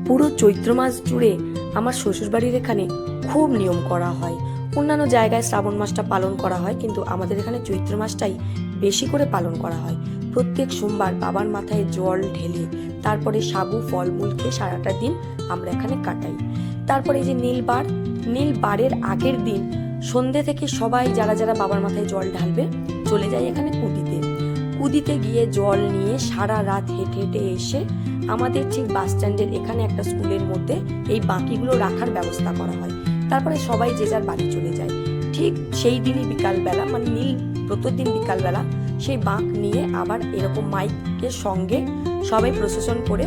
পুরো চৈত্র মাস জুড়ে আমার শ্বশুরবাড়ির এখানে খুব নিয়ম করা হয়। অন্যান্য জায়গায় শ্রাবণ মাসটা পালন করা হয়, কিন্তু আমাদের এখানে চৈত্র মাসটাই বেশি করে পালন করা হয়। প্রত্যেক সোমবার বাবার মাথায় জল ঢেলে তারপরে সাবু ফলমূল খেয়ে সারাটা দিন আমরা এখানে কাটাই। তারপরে এই যে নীলবারের আগের দিন সন্ধ্যে থেকে সবাই যারা যারা বাবার মাথায় জল ঢালবে চলে যায় এখানে কুদিতে গিয়ে জল নিয়ে সারা রাত হেঁটে হেঁটে এসে আমাদের ঠিক বাস স্ট্যান্ডের এখানে একটা স্কুলের মধ্যে এই বাঁকিগুলো রাখার ব্যবস্থা করা হয়। তারপরে সবাই যে যার বাড়ি চলে যায়। ঠিক সেই দিনই বিকালবেলা, মানে নীল প্রতিদিন বিকালবেলা সেই বাঁক নিয়ে আবার এরকম মাইকের সঙ্গে সবাই প্রসেশন করে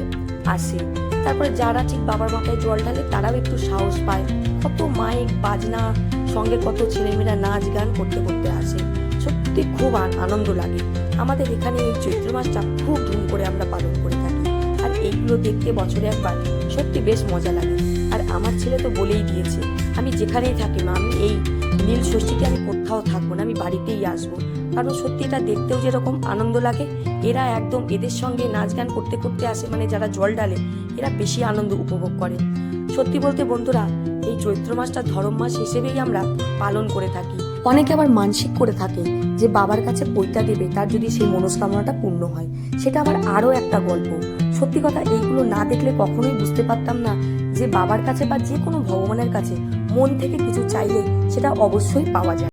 আসে। তারপরে যারা ঠিক বাবার মাথায় জল ঢালে তারাও একটু সাহস পায়। কত মাইক বাজনা সঙ্গে কত ছেলেমেয়েরা নাচ গান করতে করতে আসে। সত্যি খুব আনন্দ লাগে। আমাদের এখানে এই চৈত্র মাসটা খুব ধুম করে আমরা পালন করে থাকি, আর এইগুলো দেখতে বছরে একবার সত্যি বেশ মজা লাগে। আর আমার ছেলে তো বলেই দিয়েছে, আমি যেখানেই থাকি মা, আমি এই নীল ষষ্ঠীতে আমি কোথাও থাকবো না, আমি বাড়িতেই আসবো। কারণ সত্যি এটা দেখতেও যেরকম আনন্দ লাগে, এরা একদম এদের সঙ্গে নাচ গান করতে করতে আসে, মানে যারা জল ডালে এরা বেশি আনন্দ উপভোগ করে। সত্যি বলতে বন্ধুরা, এই চৈত্র মাসটা ধরম মাস হিসেবেই আমরা পালন করে থাকি। অনেকে আবার মানসিক করে থাকে যে বাবার কাছে পৈতা দেবে, তার যদি সেই মনস্কামনাটা পূর্ণ হয়, সেটা আবার আরো একটা গল্প। সত্যি কথা, এইগুলো না দেখলে কখনোই বুঝতে পারতাম না যে বাবার কাছে বা যে কোনো ভগবানের কাছে মন থেকে কিছু চাইলে সেটা অবশ্যই পাওয়া যায়।